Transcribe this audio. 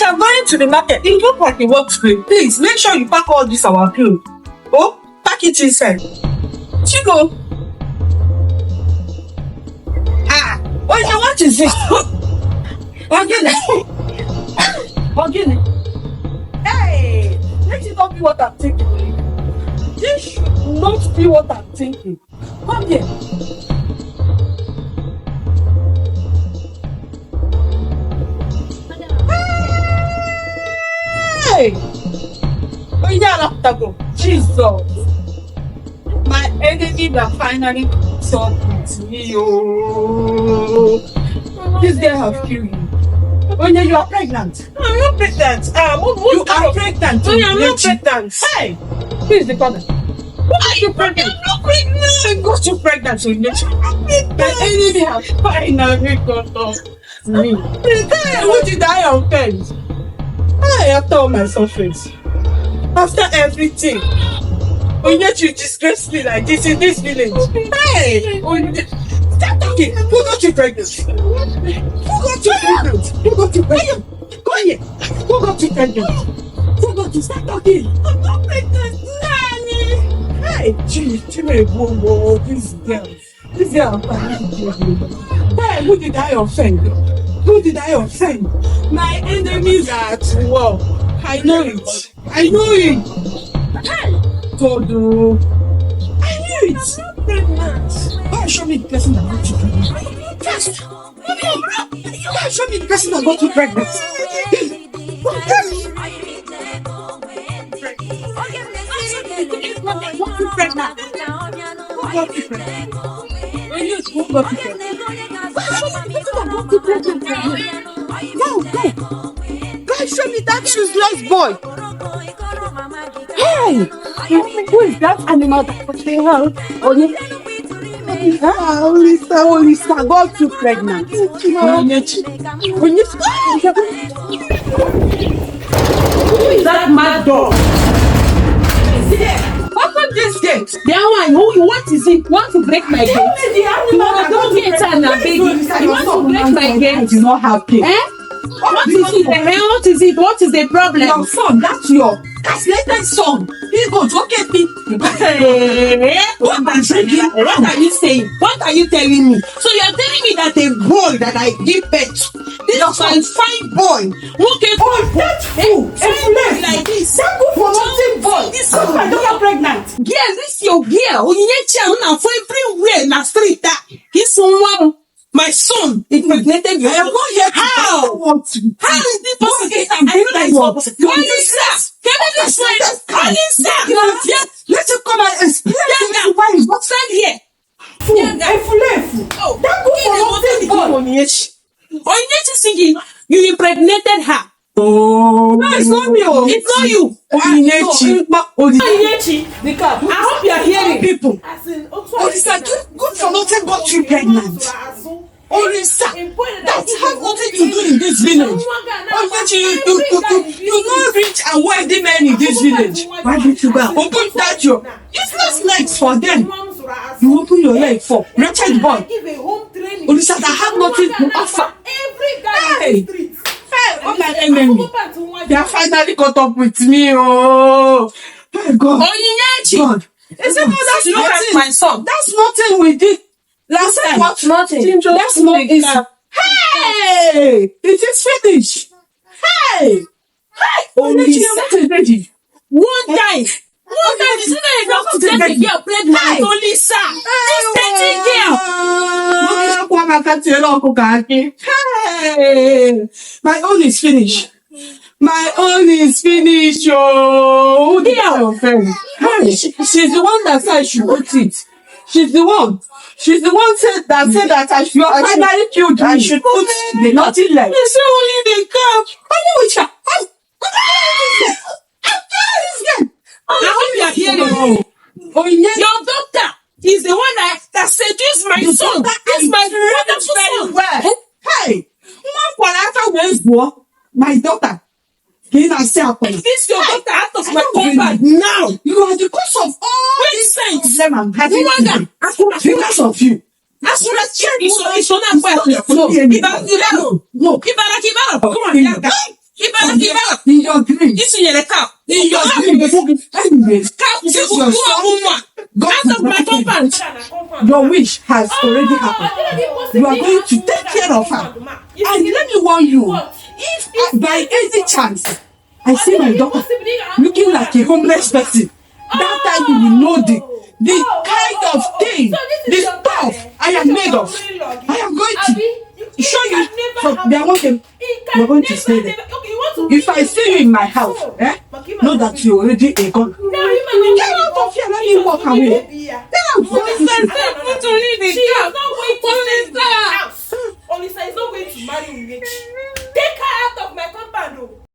are going to the market. It looks like a work screen. Please make sure you pack all this our clothes. Oh, pack it inside. Chico. What is this? Again. Hey, let it not be what I'm thinking. This should not be what I'm thinking. Come here. Hey! Oh, yeah, Jesus! My enemy that finally talked with me. Oh, this girl have killed you. Oh, yeah, you are pregnant. No, I'm not pregnant. You are pregnant. No, I'm not pregnant. Hey! Who is the father? Why are you pregnant? I'm not pregnant. Got you pregnant, so you my enemy have finally got off me. Hey, who did I offend? Hey, after all my sufferings, after everything, yet you disgrace me like this in this village. Hey, stop talking. Who got you pregnant? Who got you pregnant? Who got you pregnant? Go here. Who got you pregnant? Who got you? Stop talking. I'm not pregnant. Hey, this girl, hey, who did I offend? Who did I offend? My enemies are at war. I know it. I know it. Hey, Todo. I knew it. I'm not pregnant. Why show me the person that got you pregnant? First, why show me the person that got you pregnant? Guys, show me that useless boy. Hey, who is that animal that was there? Lisa got you pregnant. Who is that mad dog? Open this gate. What is it? Want to break my gate? Don't get her now, baby. You want to break my gate? I do not have kids. What is it? What is it? What is the problem? Your son, that's your castrated son. He goes, okay, What are you saying? What are you telling me? So you're telling me that a boy that I give birth, this is my fine boy, like this. for nothing boy. This I don't get pregnant. Girl, this your girl. For everywhere in the street. This one, my son, impregnated you. How? How is this possible? I know that it's possible. Let him come and explain why he's not stand here. Singing, you impregnated her. Oh, no, it's not me. It's not you. I hope you are hearing people. Olisa, good for nothing got you pregnant. Olisa, that has nothing to do in this village. You not reach and wealthy men in this village. Why did you go? Open that your useless legs for them. You open your leg for wretched boy. Olisa, that have nothing to offer. Hey, oh my enemy. They have finally caught up with me. Oh, my God. God. That's nothing. My son. That's nothing we did last time. What's nothing? That's not it. Hey, it is finished. Hey, Olisa. One time, is it enough to take a girl pregnant? Olisa. This dating girl. Hey, my own is finished. My own is finished. Oh, hey, she's the one that said she wrote it. She's the one said that I should finally killed I should put the nothing left. You say only the cup. I hope you are hearing. Your doctor is the one that seduced my son. That's my wonderful son. Hey, my daughter. Is this your doctor out of my compound now? You are the cause of all these things. I'm having because of you. That's what I check. It's not fair. No. Come on, In your dreams. It's in the cow. In your dreams. Anyways, Cow is since your son out of my compound. your wish has already happened. You are going to take care of her. And let me warn you, if by any chance I see my daughter looking like a homeless person, that time you will know the kind of thing, the stuff I am made of. I am going to show you. So they are going we're going to stay there. If I see you in my house, know that you already a gone. Get out of here, let me walk away. Get out of here. She is not going to stay in the house. Olisa is not going to marry me. Take her out of my compound.